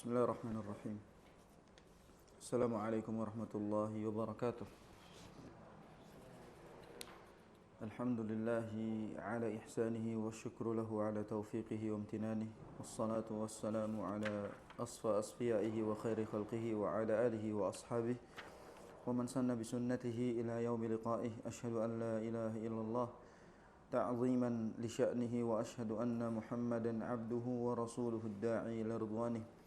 Bismillahirrahmanirrahim. Assalamualaikum warahmatullahi wabarakatuh. Alhamdulillahi ala ihsanihi wa syukru lahu ala taufiqihi wa amtinanihi. Wassalatu wassalamu ala asfiyaihi wa khairi khalqihi wa ala alihi wa ashabihi wa man sanna bisunnatihi ila yaumi liqa'ih. Ashhadu an la ilaha illallah ta'ziman li sya'nihi wa ashhadu anna Muhammadan abduhu wa rasuluhu ad-da'i ila ridwanihi.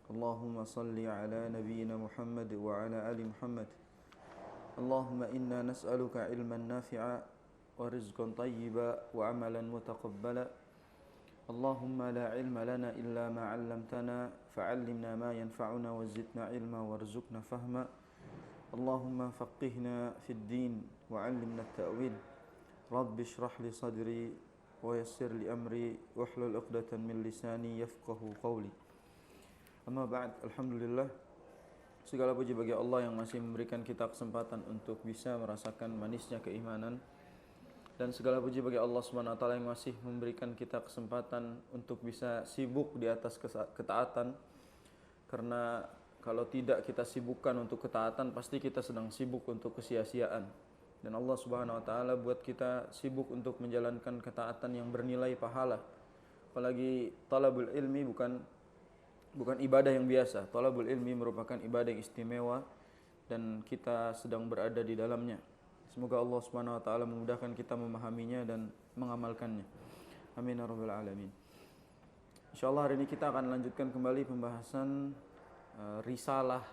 Allahumma salli ala nabiyyina Muhammad wa ala ali Muhammad. Allahumma inna nas'aluka ilman nafi'a wa rizqan tayyiba wa amalan mutaqabbala. Allahumma la ilma lana illa ma 'allamtana fa'allimna ma yanfa'una wa zidna ilma warzuqna fahma. Allahumma faqihna fid din wa 'allimna at-ta'wil. Rabbi shrah li sadri wa yassir li amri wahlul 'uqdatan min lisani yafqahu qawli. Amma ba'd, alhamdulillah, segala puji bagi Allah yang masih memberikan kita kesempatan untuk bisa merasakan manisnya keimanan, dan segala puji bagi Allah Subhanahu wa taala yang masih memberikan kita kesempatan untuk bisa sibuk di atas ketaatan. Karena kalau tidak kita sibukkan untuk ketaatan, pasti kita sedang sibuk untuk kesia-siaan. Dan Allah Subhanahu wa taala buat kita sibuk untuk menjalankan ketaatan yang bernilai pahala. Apalagi talabul ilmi bukan ibadah yang biasa. Talabul ilmi merupakan ibadah yang istimewa dan kita sedang berada di dalamnya. Semoga Allah Subhanahu wa taala memudahkan kita memahaminya dan mengamalkannya. Amin ya rabbal alamin. Insyaallah hari ini kita akan lanjutkan kembali pembahasan risalah.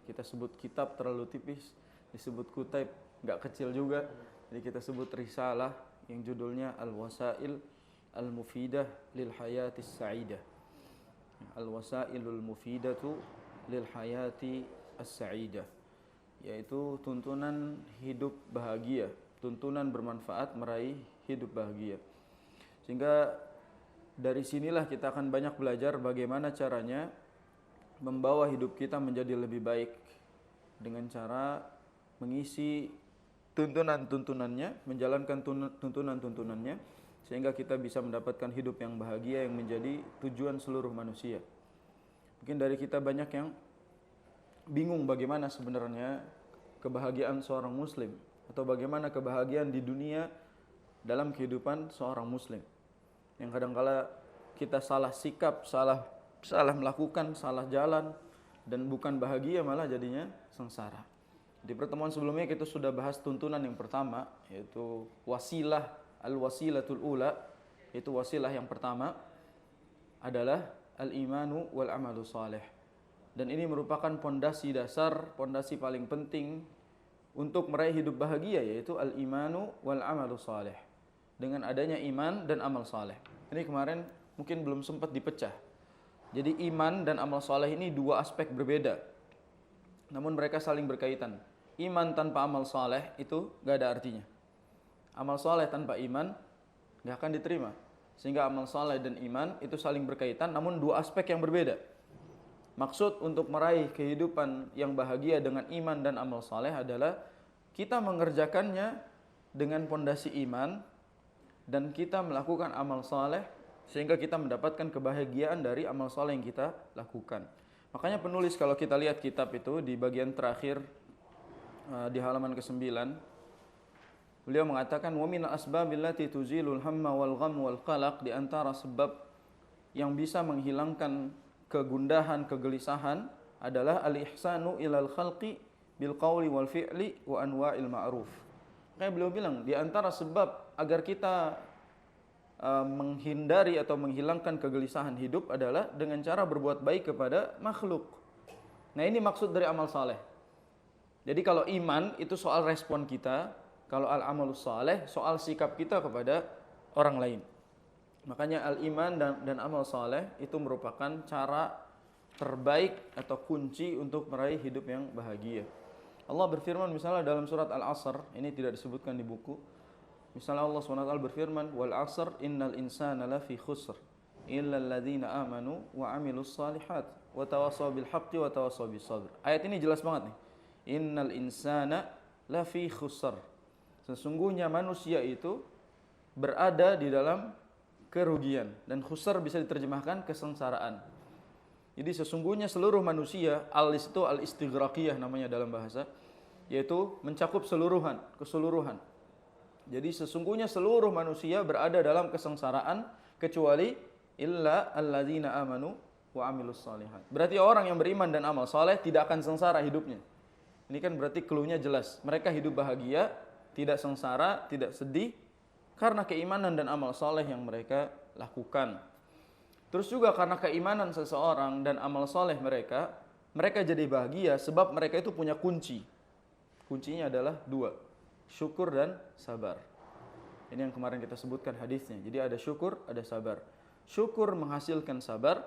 Kita sebut kitab terlalu tipis, disebut kutaib enggak kecil juga. Jadi kita sebut risalah yang judulnya Al-Wasail Al-Mufidah lil Hayatis Sa'idah. Al-Wasailul Mufidatu lil Hayati As-Sa'idah, yaitu tuntunan hidup bahagia, tuntunan bermanfaat meraih hidup bahagia. Sehingga dari sinilah kita akan banyak belajar bagaimana caranya membawa hidup kita menjadi lebih baik dengan cara mengisi tuntunan-tuntunannya, menjalankan tuntunan-tuntunannya, sehingga kita bisa mendapatkan hidup yang bahagia yang menjadi tujuan seluruh manusia. Mungkin dari kita banyak yang bingung bagaimana sebenarnya kebahagiaan seorang muslim, atau bagaimana kebahagiaan di dunia dalam kehidupan seorang muslim. Yang kadangkala kita salah sikap, salah melakukan, salah jalan, dan bukan bahagia malah jadinya sengsara. Di pertemuan sebelumnya kita sudah bahas tuntunan yang pertama, yaitu wasilah, al-wasilatul ula, itu wasilah yang pertama adalah al-imanu wal amalu salih. Dan ini merupakan pondasi dasar, pondasi paling penting untuk meraih hidup bahagia, yaitu al-imanu wal amalu salih. Dengan adanya iman dan amal saleh. Ini kemarin mungkin belum sempat dipecah. Jadi iman dan amal saleh ini dua aspek berbeda, namun mereka saling berkaitan. Iman tanpa amal saleh itu gak ada artinya. Amal saleh tanpa iman gak akan diterima. Sehingga amal saleh dan iman itu saling berkaitan, namun dua aspek yang berbeda. Maksud untuk meraih kehidupan yang bahagia dengan iman dan amal saleh adalah kita mengerjakannya dengan pondasi iman dan kita melakukan amal saleh, sehingga kita mendapatkan kebahagiaan dari amal saleh yang kita lakukan. Makanya penulis kalau kita lihat kitab itu di bagian terakhir di halaman ke-9, beliau mengatakan wa min asbabil lati tuzilul hamma wal gham wal qalaq, di antara sebab yang bisa menghilangkan kegundahan, kegelisahan adalah al-ihsanu ilal khalqi bil qawli wal fi'li wa anwa'il ma'ruf. Kayak beliau bilang di antara sebab agar kita menghindari atau menghilangkan kegelisahan hidup adalah dengan cara berbuat baik kepada makhluk. Nah, ini maksud dari amal saleh. Jadi kalau iman itu soal respon kita, kalau al-amalus saleh soal sikap kita kepada orang lain. Makanya al-iman dan amal saleh itu merupakan cara terbaik atau kunci untuk meraih hidup yang bahagia. Allah berfirman misalnya dalam surat Al-Asr, ini tidak disebutkan di buku. Misalnya Allah SWT berfirman, wal 'asr innal insana lafi khusr illa alladzina amanu wa 'amilus shalihat wa tawassaw bil haqqi wa tawassaw bis sabr. Ayat ini jelas banget nih. Innal insana lafi khusr. Sesungguhnya manusia itu berada di dalam kerugian, dan khusr bisa diterjemahkan kesengsaraan. Jadi sesungguhnya seluruh manusia, itu al-istighraqiyah namanya dalam bahasa, yaitu mencakup keseluruhan. Jadi sesungguhnya seluruh manusia berada dalam kesengsaraan kecuali illa alladzina amanu wa amilus shalihat. Berarti orang yang beriman dan amal saleh tidak akan sengsara hidupnya. Ini kan berarti clue-nya jelas. Mereka hidup bahagia, tidak sengsara, tidak sedih karena keimanan dan amal saleh yang mereka lakukan. Terus juga karena keimanan seseorang dan amal soleh mereka jadi bahagia sebab mereka itu punya kunci. Kuncinya adalah 2, syukur dan sabar. Ini yang kemarin kita sebutkan hadisnya. Jadi ada syukur, ada sabar. Syukur menghasilkan sabar.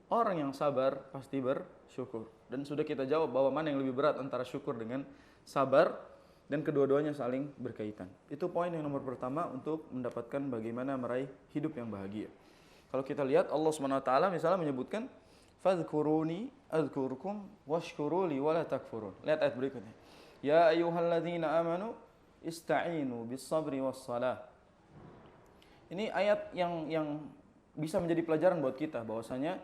Orang yang sabar pasti bersyukur. Dan sudah kita jawab bahwa mana yang lebih berat antara syukur dengan sabar, dan kedua-duanya saling berkaitan. Itu poin yang nomor pertama untuk mendapatkan bagaimana meraih hidup yang bahagia. Kalau kita lihat Allah SWT misalnya menyebutkan fadhkuruni adzkurkum washkuruli wala takfurun. Lihat ayat berikutnya. Ya ayyuhalladzina amanu ista'inu bis sabri was salah. Ini ayat yang bisa menjadi pelajaran buat kita bahwasanya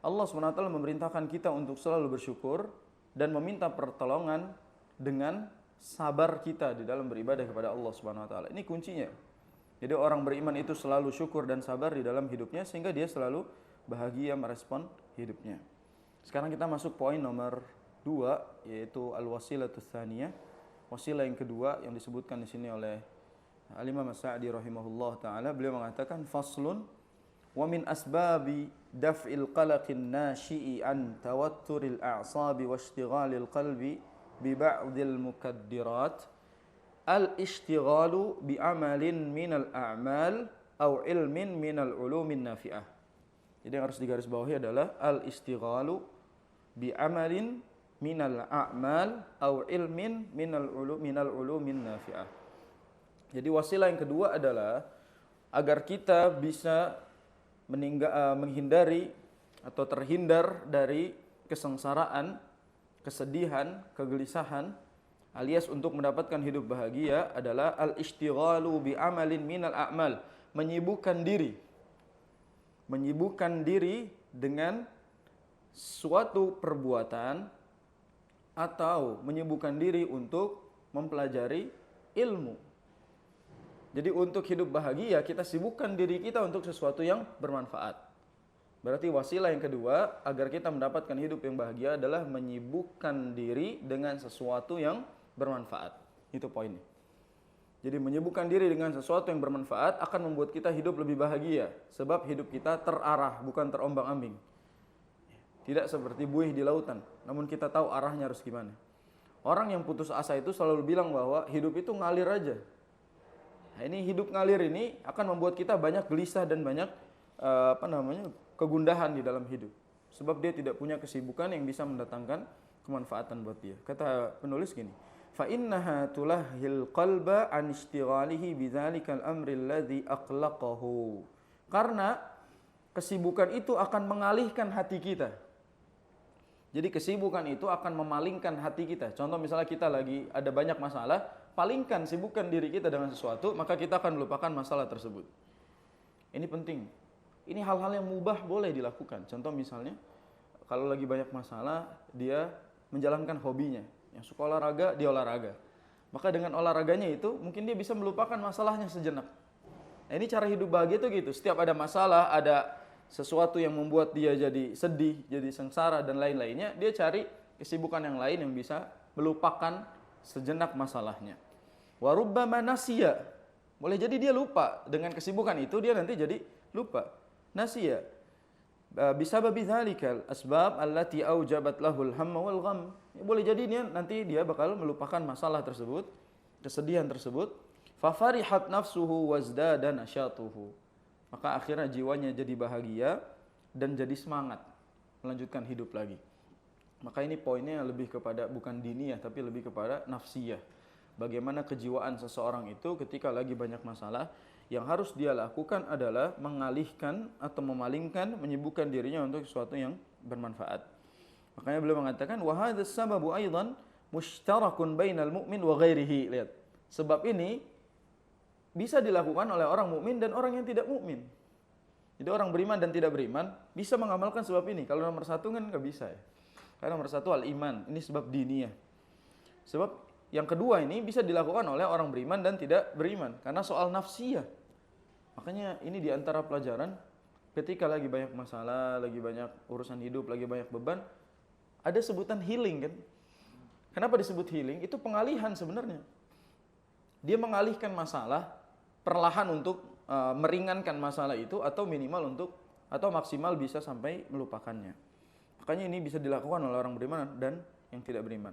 Allah SWT memerintahkan kita untuk selalu bersyukur dan meminta pertolongan dengan sabar kita di dalam beribadah kepada Allah SWT. Ini kuncinya. Jadi orang beriman itu selalu syukur dan sabar di dalam hidupnya sehingga dia selalu bahagia merespon hidupnya. Sekarang kita masuk poin nomor 2 yaitu al-wasilatus tsaniyah. Wasilah yang kedua yang disebutkan di sini oleh Al-Imam As-Sa'di rahimahullah taala, beliau mengatakan faslun wa min asbabi daf'il qalaqin nashi'i an tawatturil a'sabi wa ishtighalil qalbi bi ba'dil mukaddirat al-ishtighalu bi amalin minal a'mal aw ilmin minal ulumin nafi'ah. Jadi yang harus digarisbawahi adalah al-ishtighalu bi amalin minal a'mal aw ilmin minal ulumin nafi'ah. Jadi wasilah yang kedua adalah agar kita bisa menghindari atau terhindar dari kesengsaraan, kesedihan, kegelisahan, alias untuk mendapatkan hidup bahagia adalah al-ishtighalu bi amalin minal a'mal, menyibukkan diri dengan suatu perbuatan atau menyibukkan diri untuk mempelajari ilmu. Jadi untuk hidup bahagia kita sibukkan diri kita untuk sesuatu yang bermanfaat. Berarti wasilah yang kedua agar kita mendapatkan hidup yang bahagia adalah menyibukkan diri dengan sesuatu yang bermanfaat. Itu poinnya. Jadi menyibukkan diri dengan sesuatu yang bermanfaat akan membuat kita hidup lebih bahagia. Sebab hidup kita terarah, bukan terombang-ambing. Tidak seperti buih di lautan, namun kita tahu arahnya harus gimana. Orang yang putus asa itu selalu bilang bahwa hidup itu ngalir aja. Nah, ini hidup ngalir ini akan membuat kita banyak gelisah dan banyak kegundahan di dalam hidup. Sebab dia tidak punya kesibukan yang bisa mendatangkan kemanfaatan buat dia. Kata penulis gini, fa innaha tulahhil qalba an ishtighalihi bidzalikal amri alladzi aqlaqahu. Karena kesibukan itu akan mengalihkan hati kita. Jadi kesibukan itu akan memalingkan hati kita. Contoh misalnya kita lagi ada banyak masalah, palingkan, sibukkan diri kita dengan sesuatu, maka kita akan melupakan masalah tersebut. Ini penting. Ini hal-hal yang mubah boleh dilakukan. Contoh misalnya, kalau lagi banyak masalah, dia menjalankan hobinya. Yang suka olahraga, dia olahraga. Maka dengan olahraganya itu, mungkin dia bisa melupakan masalahnya sejenak. Nah, ini cara hidup bahagia itu gitu. Setiap ada masalah, ada sesuatu yang membuat dia jadi sedih, jadi sengsara, dan lain-lainnya, dia cari kesibukan yang lain yang bisa melupakan sejenak masalahnya. Wa rubbama nasiya. Boleh jadi dia lupa. Dengan kesibukan itu, dia nanti jadi lupa. Nasiya. Bisababi dzalikal asbab allati aujabat lahul hamma wal gham. Boleh jadi nanti dia bakal melupakan masalah tersebut, kesedihan tersebut. Fa farihat nafsuhu wazdada nasyatuhu. Maka akhirnya jiwanya jadi bahagia dan jadi semangat melanjutkan hidup lagi. Maka ini poinnya lebih kepada bukan diniyah tapi lebih kepada nafsiyah. Bagaimana kejiwaan seseorang itu ketika lagi banyak masalah, yang harus dia lakukan adalah mengalihkan atau memalingkan, menyibukkan dirinya untuk sesuatu yang bermanfaat. Makanya beliau mengatakan wa hadzal sababu aidan mushtarakun bainal mu'min wa ghairihi. Lihat. Sebab ini bisa dilakukan oleh orang mukmin dan orang yang tidak mukmin. Jadi orang beriman dan tidak beriman bisa mengamalkan sebab ini. Kalau nomor satu kan nggak bisa ya. Karena nomor satu al-iman, ini sebab diniyah. Sebab yang kedua ini bisa dilakukan oleh orang beriman dan tidak beriman. Karena soal nafsiyah. Makanya ini diantara pelajaran ketika lagi banyak masalah, lagi banyak urusan hidup, lagi banyak beban, ada sebutan healing kan. Kenapa disebut healing? Itu pengalihan sebenarnya. Dia mengalihkan masalah perlahan untuk meringankan masalah itu atau minimal untuk atau maksimal bisa sampai melupakannya. Makanya ini bisa dilakukan oleh orang beriman dan yang tidak beriman.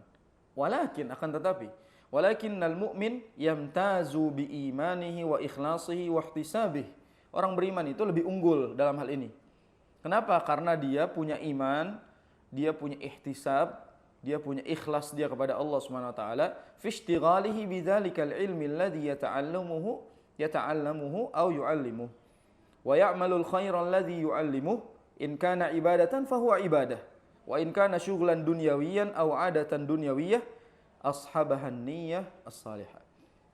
Walakin akan tetapi, walakinnal mu'min yamtazu bi imanihi wa ikhlasihi wa ihtisabihi. Orang beriman itu lebih unggul dalam hal ini. Kenapa? Karena dia punya iman, dia punya ihtisab, dia punya ikhlas dia kepada Allah Subhanahu wa taala fi ishtighalihi bidzalikal ilmi alladhi yata'allamuhu aw yu'allimuhu wa ya'malul khairal ladzi yu'allimuhu in kana ibadatan fahuwa ibadah wa in kana syughlan dunyawiyan aw 'adatan dunyawiyah ashabahan niyyah as-salihah.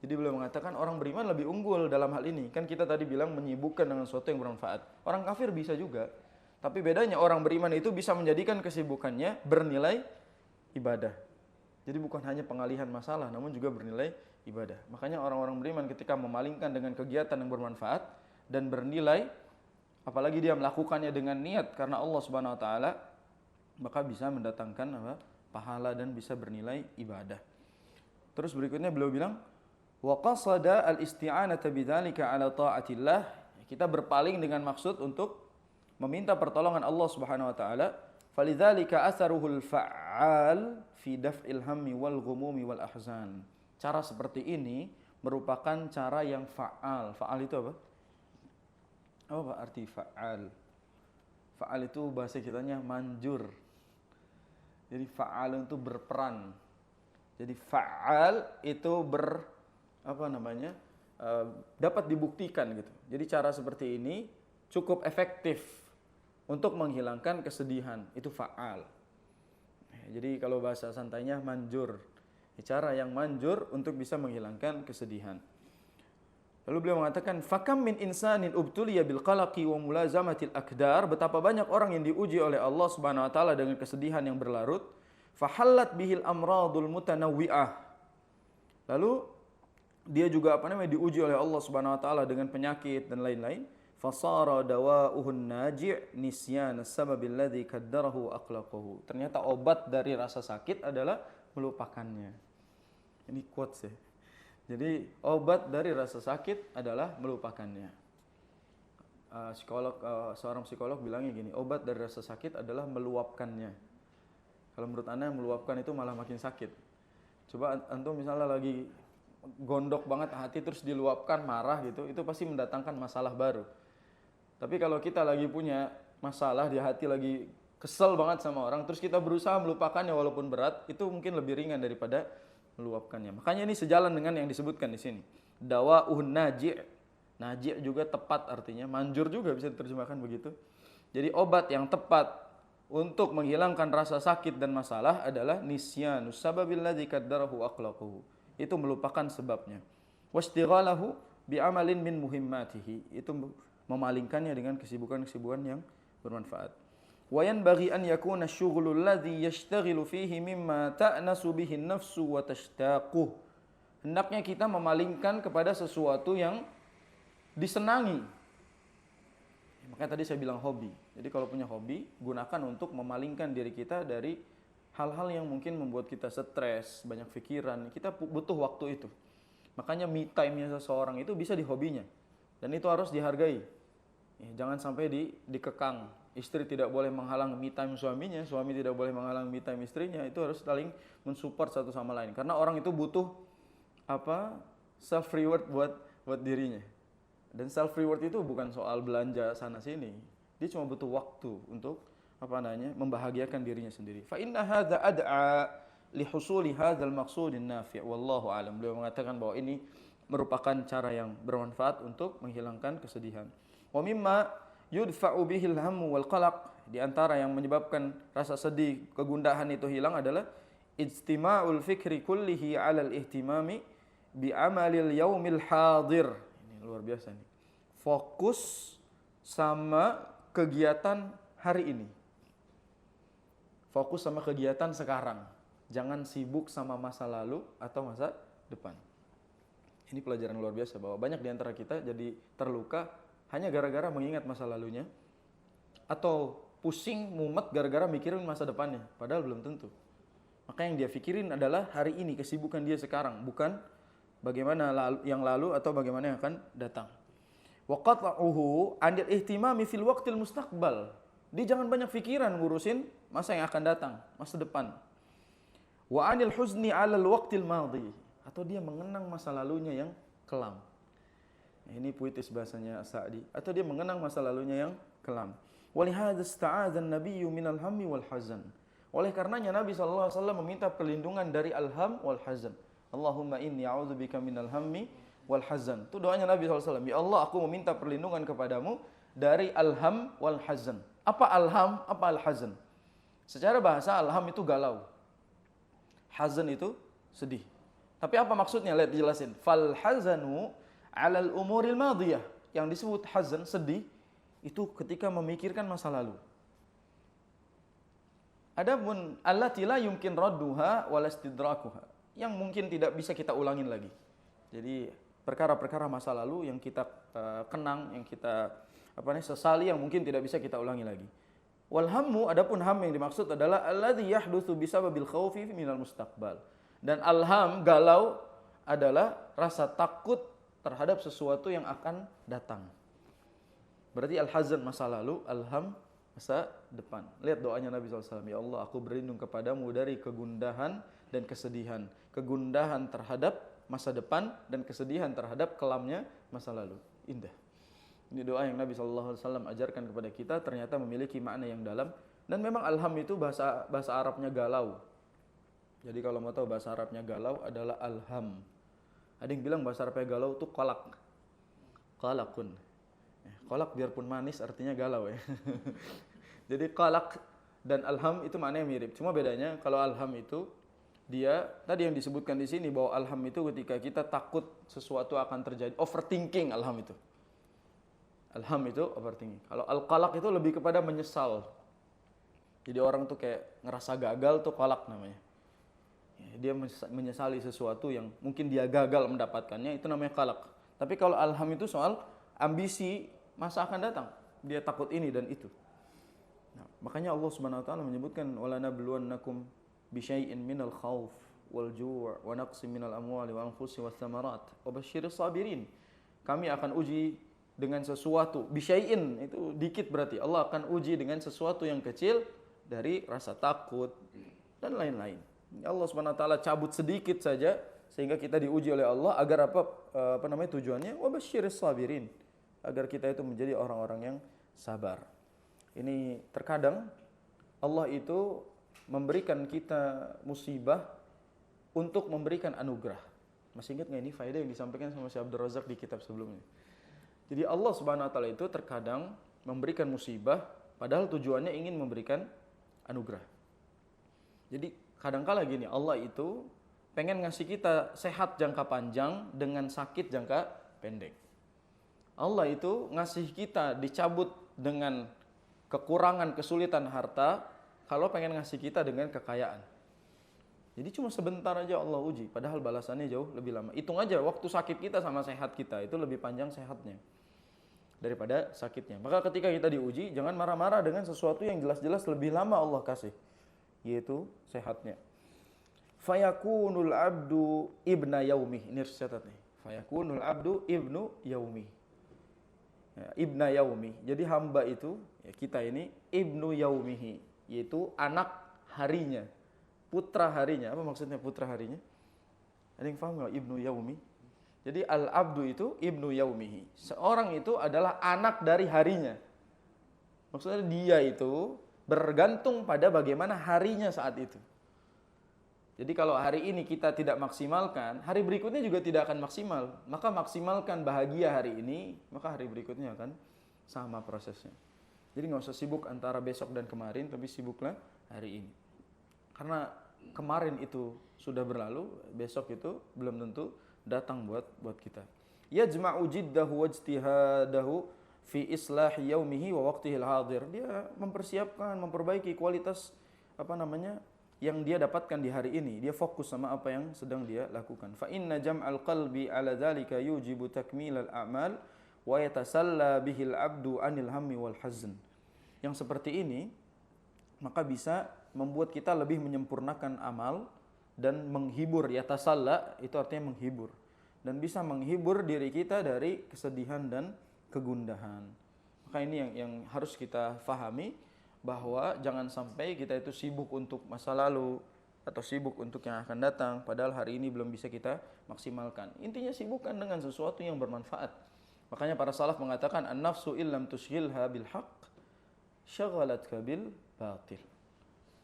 Jadi beliau mengatakan orang beriman lebih unggul dalam hal ini. Kan kita tadi bilang menyibukkan dengan sesuatu yang bermanfaat. Orang kafir bisa juga. Tapi bedanya orang beriman itu bisa menjadikan kesibukannya bernilai ibadah. Jadi bukan hanya pengalihan masalah, namun juga bernilai ibadah. Makanya orang-orang beriman ketika memalingkan dengan kegiatan yang bermanfaat dan bernilai, apalagi dia melakukannya dengan niat karena Allah Subhanahu wa taala, maka bisa mendatangkan pahala dan bisa bernilai ibadah. Terus berikutnya beliau bilang, wa qasada al-isti'anata bidzalika 'ala ta'atillah. Kita berpaling dengan maksud untuk meminta pertolongan Allah Subhanahu wa taala. Falidzalika atharuhul fa'al fi daf'il hammi wal ghumumi wal ahzan. Cara seperti ini merupakan cara yang fa'al. Fa'al itu apa? Apa arti fa'al? Fa'al itu bahasa kitanya manjur. Jadi fa'al itu berperan. Jadi fa'al itu dapat dibuktikan gitu. Jadi cara seperti ini cukup efektif untuk menghilangkan kesedihan. Itu fa'al. Jadi kalau bahasa santainya manjur. Cara yang manjur untuk bisa menghilangkan kesedihan. Lalu beliau mengatakan, fakam min insanin ubtuliya bil qalaqi wa mulazamatil akdar. Betapa banyak orang yang diuji oleh Allah Subhanahu wa taala dengan kesedihan yang berlarut. Fahallat bihil amradul mutanawwi'ah. Lalu dia juga diuji oleh Allah Subhanahu wa taala dengan penyakit dan lain-lain. Fasara dawa'uhun naji' nisyan as-sababil ladzi qaddarahu aqlaqahu. Ternyata obat dari rasa sakit adalah melupakannya. Ini quotes ya. Jadi obat dari rasa sakit adalah melupakannya. Seorang psikolog bilangnya gini, obat dari rasa sakit adalah meluapkannya. Kalau menurut Anda meluapkan itu malah makin sakit. Coba antum misalnya lagi gondok banget hati terus diluapkan marah gitu, itu pasti mendatangkan masalah baru. Tapi kalau kita lagi punya masalah di hati, lagi kesel banget sama orang, terus kita berusaha melupakannya walaupun berat, itu mungkin lebih ringan daripada meluapkannya. Makanya ini sejalan dengan yang disebutkan di sini. Dawa'uhun naji'. Naji' juga tepat artinya, manjur juga bisa diterjemahkan begitu. Jadi obat yang tepat untuk menghilangkan rasa sakit dan masalah adalah nisyanus sababil ladzi qaddarahu aqlaquhu. Itu melupakan sebabnya. Wastighalahu bi'amalin min muhimmatihi. Itu memalingkannya dengan kesibukan-kesibukan yang bermanfaat. Wa yanbaghi an yakuna asy-syughlu alladhi yashtaghilu fihi mimma ta'nasu bihi an-nafsu wa tashtaqu. Hendaknya kita memalingkan kepada sesuatu yang disenangi. Makanya tadi saya bilang hobi. Jadi kalau punya hobi, gunakan untuk memalingkan diri kita dari hal-hal yang mungkin membuat kita stres, banyak pikiran. Kita butuh waktu itu. Makanya me time-nya seseorang itu bisa di hobinya. Dan itu harus dihargai. Jangan sampai dikekang. Istri tidak boleh menghalang me time suaminya, suami tidak boleh menghalang me time istrinya. Itu harus saling mensupport satu sama lain. Karena orang itu butuh self reward buat dirinya. Dan self reward itu bukan soal belanja sana sini. Dia cuma butuh waktu untuk membahagiakan dirinya sendiri. Fa inna hadza ad'a li husuli hadzal maqsudin nafi'. Wallahu a'lam. Beliau mengatakan bahwa ini merupakan cara yang bermanfaat untuk menghilangkan kesedihan. Wa mimma yudfa'u bihil hammu wal qalaq. Di antara yang menyebabkan rasa sedih, kegundahan itu hilang adalah ijtima'ul fikri kullihi 'alal ihtimami bi amalil yaumil hadir. Ini luar biasa nih. Fokus sama kegiatan hari ini. Fokus sama kegiatan sekarang. Jangan sibuk sama masa lalu atau masa depan. Ini pelajaran luar biasa bahwa banyak di antara kita jadi terluka hanya gara-gara mengingat masa lalunya atau pusing, mumet gara-gara mikirin masa depannya, padahal belum tentu. Maka yang dia pikirin adalah hari ini, kesibukan dia sekarang, bukan bagaimana yang lalu atau bagaimana yang akan datang. Wa qat'uhu 'anil ihtimami fil waqtil mustaqbal. Dia jangan banyak pikiran ngurusin masa yang akan datang, masa depan. Wa 'anil huzni 'alal waqtil madhi, atau dia mengenang masa lalunya yang kelam. Ini puitis bahasanya Sa'di. Atau dia mengenang masa lalunya yang kelam. Walihadza ista'adza an-nabiyyu minal hammi wal hazan. Oleh karenanya Nabi SAW meminta perlindungan dari al-ham wal hazan. Allahumma inni a'udzubika minal hammi wal hazan. Itu doanya Nabi SAW. Ya Allah, aku meminta perlindungan kepadamu dari al-ham wal hazan. Apa al-ham? Apa al-hazan? Secara bahasa al-ham itu galau. Hazan itu sedih. Tapi apa maksudnya? Lihat dijelasin. Fal hazanu 'alal umuril madiyah. Yang disebut hazan, sedih, itu ketika memikirkan masa lalu. Adapun allati la yumkin radduha wala istidrakuha, yang mungkin tidak bisa kita ulangin lagi. Jadi perkara-perkara masa lalu yang kita kenang, yang kita sesali, yang mungkin tidak bisa kita ulangi lagi. Wal hammu, adapun ham yang dimaksud adalah alladzi yahdutsu bisababil khaufi minal mustaqbal. Dan al-ham, galau, adalah rasa takut terhadap sesuatu yang akan datang. Berarti al-hazan masa lalu, al-ham masa depan. Lihat doanya Nabi SAW. Ya Allah, aku berlindung kepadamu dari kegundahan dan kesedihan. Kegundahan terhadap masa depan dan kesedihan terhadap kelamnya masa lalu. Indah. Ini doa yang Nabi SAW ajarkan kepada kita, ternyata memiliki makna yang dalam. Dan memang alham itu bahasa Arabnya galau. Jadi kalau mau tahu bahasa Arabnya galau adalah alham. Ada yang bilang bahasa Arabnya galau itu kolak. Kolakun. Kolak biarpun manis artinya galau ya. Jadi kolak dan alham itu maknanya mirip. Cuma bedanya kalau alham itu dia tadi yang disebutkan di sini bahwa alham itu ketika kita takut sesuatu akan terjadi, overthinking alham itu. Alham itu overthinking. Kalau al-qalaq itu lebih kepada menyesal. Jadi orang tuh kayak ngerasa gagal tuh qalaq namanya. Dia menyesali sesuatu yang mungkin dia gagal mendapatkannya, itu namanya qalaq. Tapi kalau alham itu soal ambisi masa akan datang. Dia takut ini dan itu. Nah, makanya Allah Subhanahu wa taala menyebutkan wala nabluwannakum bisyai'in minal khauf wal ju' wa naqsin minal amwali wa anfusi wath thamarat wa basyiris sabirin. Kami akan uji dengan sesuatu, bisyai'in itu dikit berarti. Allah akan uji dengan sesuatu yang kecil dari rasa takut dan lain-lain. Allah Subhanahu wa taala cabut sedikit saja sehingga kita diuji oleh Allah agar tujuannya? Wa basyiris sabirin. Agar kita itu menjadi orang-orang yang sabar. Ini terkadang Allah itu memberikan kita musibah untuk memberikan anugerah. Masih ingat nggak ini faedah yang disampaikan sama Syekh Abdul Razak di kitab sebelumnya? Jadi Allah Subhanahu wa taala itu terkadang memberikan musibah padahal tujuannya ingin memberikan anugerah. Jadi kadang-kala gini, Allah itu pengen ngasih kita sehat jangka panjang dengan sakit jangka pendek. Allah itu ngasih kita dicabut dengan kekurangan, kesulitan harta, kalau pengen ngasih kita dengan kekayaan. Jadi cuma sebentar aja Allah uji, padahal balasannya jauh lebih lama. Hitung aja waktu sakit kita sama sehat kita, itu lebih panjang sehatnya daripada sakitnya. Maka ketika kita diuji, jangan marah-marah dengan sesuatu yang jelas-jelas lebih lama Allah kasih, yaitu sehatnya. Fayakunul abdu ibna yaumih. Ini harus catat nih. Fayakunul abdu ibnu yaumih. Ya, ibna yaumi. Jadi hamba itu, ya kita ini ibnu yaumihi, yaitu anak harinya, putra harinya. Apa maksudnya putra harinya? Ada yang paham nggak ibnu yaumi? Jadi al-abdu itu ibnu yaumihi. Seorang itu adalah anak dari harinya. Maksudnya dia itu bergantung pada bagaimana harinya saat itu. Jadi kalau hari ini kita tidak maksimalkan, hari berikutnya juga tidak akan maksimal. Maka maksimalkan bahagia hari ini, maka hari berikutnya akan sama prosesnya. Jadi nggak usah sibuk antara besok dan kemarin, tapi sibuklah hari ini. Karena kemarin itu sudah berlalu, besok itu belum tentu datang buat kita. Yajma'u jiddahu wajtihadahu fi islahi yaumihi wa waqtihil hadir. Dia mempersiapkan, memperbaiki kualitas yang dia dapatkan di hari ini. Dia fokus sama apa yang sedang dia lakukan. Fa inna jam'al qalbi ala dzalika yujibu takmilal a'mal wa yatasalla bihil abdu anil hammi wal hazn. Yang seperti ini maka bisa membuat kita lebih menyempurnakan amal dan menghibur. Yatasalla itu artinya menghibur, dan bisa menghibur diri kita dari kesedihan dan kegundahan. Maka ini yang harus kita fahami, bahwa jangan sampai kita itu sibuk untuk masa lalu atau sibuk untuk yang akan datang, padahal hari ini belum bisa kita maksimalkan. Intinya sibukkan dengan sesuatu yang bermanfaat. Makanya para salaf mengatakan an-nafsu illam tushghilha bil haqq syagalatka bil batil.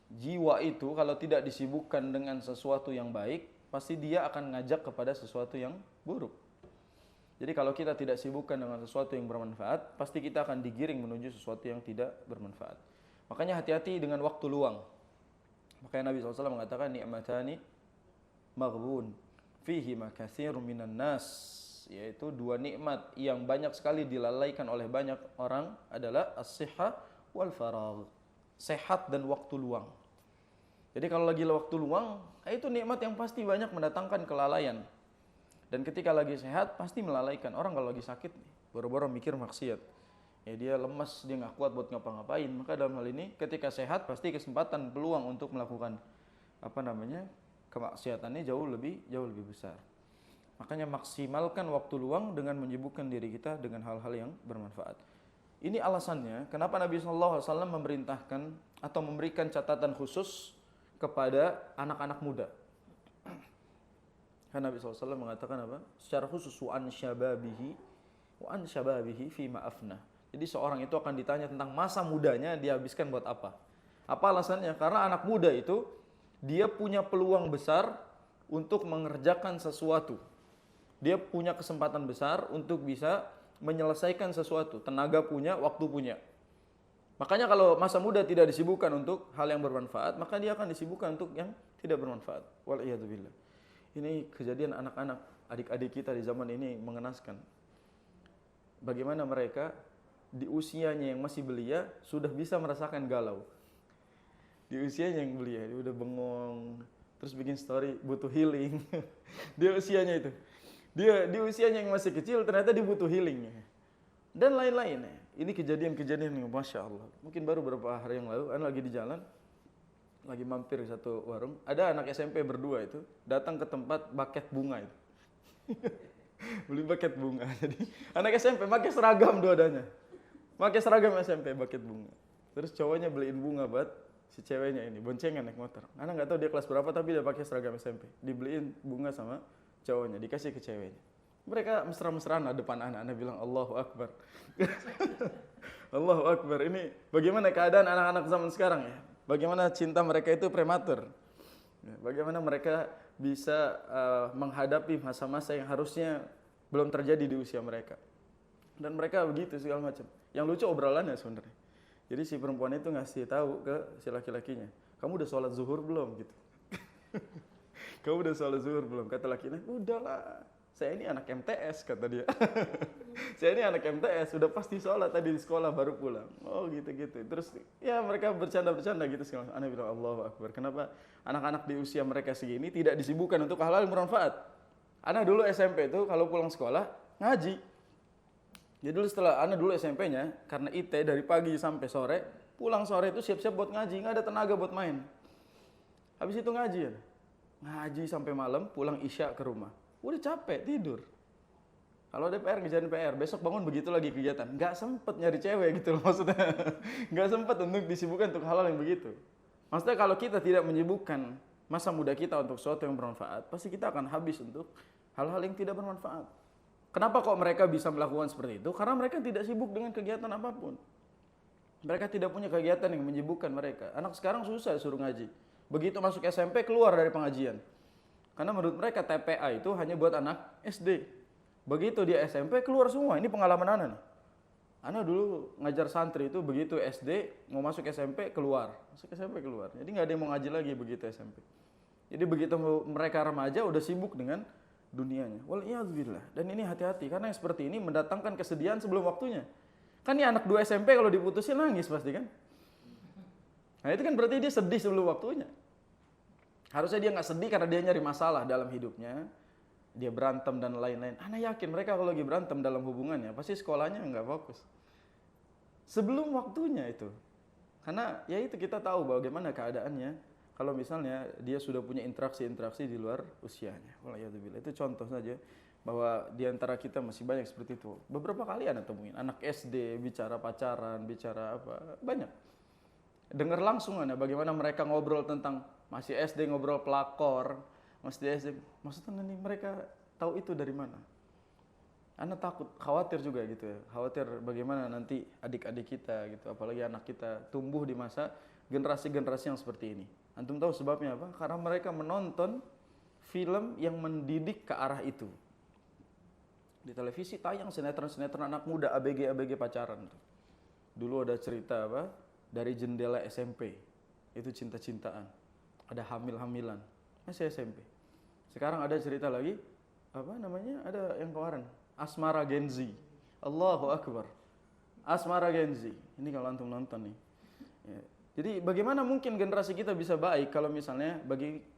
Jiwa itu kalau tidak disibukkan dengan sesuatu yang baik, pasti dia akan ngajak kepada sesuatu yang buruk. Jadi kalau kita tidak sibukkan dengan sesuatu yang bermanfaat, pasti kita akan digiring menuju sesuatu yang tidak bermanfaat. Makanya hati-hati dengan waktu luang. Makanya Nabi SAW mengatakan ni'matani maghbun fihi ma katsirun minan nas, yaitu dua nikmat yang banyak sekali dilalaikan oleh banyak orang adalah as-sihha wal faragh. Sehat dan waktu luang. Jadi kalau lagi waktu luang, itu nikmat yang pasti banyak mendatangkan kelalaian. Dan ketika lagi sehat pasti melalaikan. Orang kalau lagi sakit nih, boro-boro mikir maksiat, ya dia lemas, dia nggak kuat buat ngapa-ngapain. Maka dalam hal ini ketika sehat pasti kesempatan, peluang untuk melakukan kemaksiatannya jauh lebih besar. Makanya maksimalkan waktu luang dengan menyibukkan diri kita dengan hal-hal yang bermanfaat. Ini alasannya kenapa Nabi SAW memerintahkan atau memberikan catatan khusus kepada anak-anak muda. Karena Nabi SAW mengatakan apa? Secara khusus wa an syababihi fi ma'afna. Jadi seorang itu akan ditanya tentang masa mudanya dihabiskan buat apa. Apa alasannya? Karena anak muda itu dia punya peluang besar untuk mengerjakan sesuatu. Dia punya kesempatan besar untuk bisa menyelesaikan sesuatu. Tenaga punya, waktu punya. Makanya kalau masa muda tidak disibukkan untuk hal yang bermanfaat, maka dia akan disibukkan untuk yang tidak bermanfaat. Wal'iyadzubillah. Ini kejadian anak-anak, adik-adik kita di zaman ini mengenaskan. Bagaimana mereka di usianya yang masih belia sudah bisa merasakan galau. Di usianya yang belia, dia udah bengong, terus bikin story butuh healing. Dia usianya itu. Dia di usianya yang masih kecil ternyata dia butuh healing. Dan lain-lain. Ini kejadian-kejadian yang Masya Allah. Mungkin baru beberapa hari yang lalu, Ana lagi di jalan, lagi mampir di satu warung, ada anak SMP berdua itu datang ke tempat buket bunga itu. Beli buket bunga. Jadi anak SMP pakai seragam dua-duanya. Pakai seragam SMP buket bunga. Terus cowoknya beliin bunga buat si ceweknya ini, boncengan naik motor. Ana enggak tahu dia kelas berapa tapi dia pakai seragam SMP. Dibeliin bunga sama cowoknya, dikasih ke ceweknya. Mereka mesra-mesraan depan anak bilang Allahu Akbar. Allahu Akbar. Ini bagaimana keadaan anak-anak zaman sekarang ya? Bagaimana cinta mereka itu prematur. Bagaimana mereka bisa menghadapi masa-masa yang harusnya belum terjadi di usia mereka. Dan mereka begitu segala macam. Yang lucu obrolannya sebenarnya. Jadi si perempuan itu ngasih tahu ke si laki-lakinya, kamu udah sholat zuhur belum? Gitu. Kamu udah sholat zuhur belum? Kata lakinya, udahlah. Saya ini anak MTS, kata dia. Saya ini anak MTS, sudah pasti sholat tadi di sekolah baru pulang. Oh gitu-gitu. Terus ya mereka bercanda-bercanda gitu segala. Ana bilang Allahu Akbar. Kenapa anak-anak di usia mereka segini tidak disibukkan untuk hal-hal yang bermanfaat? Ana dulu SMP itu kalau pulang sekolah ngaji. Jadi dulu setelah Ana dulu SMP-nya karena IT dari pagi sampai sore, pulang sore itu siap-siap buat ngaji, nggak ada tenaga buat main. Habis itu ngaji ya. Ngaji sampai malam, pulang isya ke rumah. Udah capek, tidur. Kalau ada PR, ngerjain PR. Besok bangun begitu lagi kegiatan. Nggak sempet nyari cewek gitu loh maksudnya. Nggak sempet untuk disibukkan untuk hal-hal yang begitu. Maksudnya kalau kita tidak menyibukkan masa muda kita untuk sesuatu yang bermanfaat, pasti kita akan habis untuk hal-hal yang tidak bermanfaat. Kenapa kok mereka bisa melakukan seperti itu? Karena mereka tidak sibuk dengan kegiatan apapun. Mereka tidak punya kegiatan yang menyibukkan mereka. Anak sekarang susah suruh ngaji. Begitu masuk SMP keluar dari pengajian. Karena menurut mereka TPA itu hanya buat anak SD. Begitu dia SMP keluar semua. Ini pengalaman Ana nih. Ana dulu ngajar santri itu begitu SD mau masuk SMP keluar. Masuk SMP keluar. Jadi nggak ada yang mau ngaji lagi begitu SMP. Jadi begitu mereka remaja udah sibuk dengan dunianya. Wal'iyadzubillah. Dan ini hati-hati karena yang seperti ini mendatangkan kesedihan sebelum waktunya. Kan ini anak 2 SMP kalau diputusin nangis pasti kan. Nah itu kan berarti dia sedih sebelum waktunya. Harusnya dia nggak sedih karena dia nyari masalah dalam hidupnya. Dia berantem dan lain-lain. Ana yakin mereka kalau lagi berantem dalam hubungannya pasti sekolahnya nggak fokus. Sebelum waktunya itu. Karena ya itu kita tahu bagaimana keadaannya kalau misalnya dia sudah punya interaksi-interaksi di luar usianya. Waliyadzubillah. Itu contoh saja bahwa di antara kita masih banyak seperti itu. Beberapa kali Anda temuin anak SD bicara pacaran, bicara apa, banyak. Dengar langsung Anda bagaimana mereka ngobrol tentang masih SD ngobrol pelakor, masih SD. Maksudnya nih mereka tahu itu dari mana? Anda takut, khawatir juga gitu ya. Khawatir bagaimana nanti adik-adik kita gitu, apalagi anak kita tumbuh di masa generasi-generasi yang seperti ini. Antum tahu sebabnya apa? Karena mereka menonton film yang mendidik ke arah itu. Di televisi tayang sinetron-sinetron anak muda ABG pacaran. Dulu ada cerita apa? Dari jendela SMP. Itu cinta-cintaan. Ada hamil-hamilan. Masih SMP. Sekarang ada cerita lagi, apa namanya? Ada yang kemarin, Asmara Genzi. Allahu Akbar. Asmara Genzi. Ini kalau antum nonton nih. Ya. Jadi bagaimana mungkin generasi kita bisa baik kalau misalnya